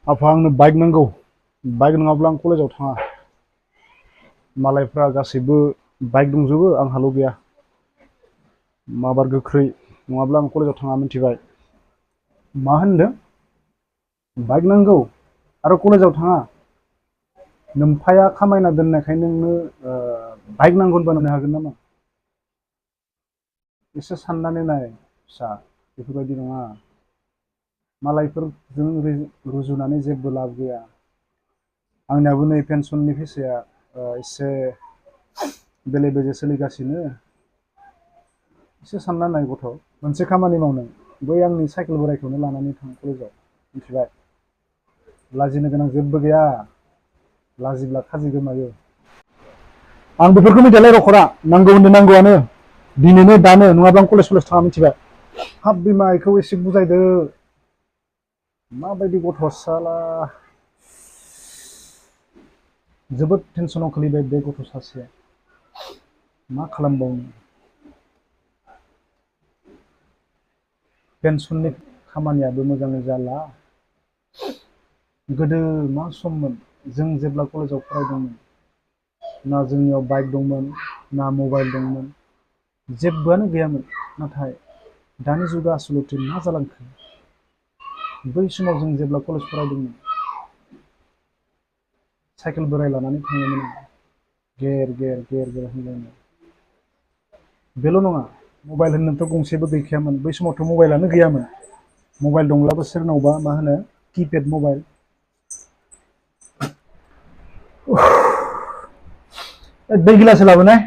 आफा आंनो बाइक नांगौ बाइक नङाब्ला आं कलेजाव थाङा मालायफ्रा गासैबो बाइक दंजोबो आंहाल' गैया माबार गोख्रै नङाब्ला आं कलेजाव थाङा मिथिबाय मा होनदों बाइक नांगौ आरो कलेजाव थाङा नोमफाया खामायना दोननायखाय नोंनो बाइक नांगौ होनबा होनो हागोन नामा एसे साननानै नाय फिसा बेफोरबायदि नङा मालायफोरजों रुजुनानै जेबो लाब गैया आंनियाबो नै पेन्सननि फैसाया एसे बेले बेजे सोलिगासिनो एसे सानना नाय गथ' मोनसे खामानि मावनो बै आंनि साइकेल बोराइखौनो लानानै थां कलेजाव मिथिबाय लाजिनो गोनां जेबो गैया लाजिब्ला खाजि गोमायो आं बेफोरखौ मिथियालै रखरा नांगौ होनदों नांगौआनो दिनैनो दानो नङाब्ला आं कलेज थाङा मिथिबाय हाब बिमा इखौ एसे बुजायदो माबायदि गथ' साला जोबोद टेनसनाव खोलैबाय बे गथ' सासेया मा खालामबावनो पेन्सननि खामानियाबो मोजाङै जाला गोदो मा सममोन जों जेब्ला कलेजाव फरायदोंमोन ना जोंनियाव बाइक दंमोन ना मबाइल दंमोन जेबोआनो गैयामोन नाथाय दानि जुगा आसलथे मा जालांखो बै समाव जों जेब्ला कलेज फरायदोंमोन साइकेल बोराय लानानै थाङोमोन गेर गेर गेर गेर होनलायनाय बेल' नङा मबाइल होननोथ' गंसेबो गैखायामोन बै समावथ' मबाइलानो गैयामोन मबाइल दंब्लाबो सोरनावबा मा होनो किपेड मबाइल दै गिलास लाबोनाय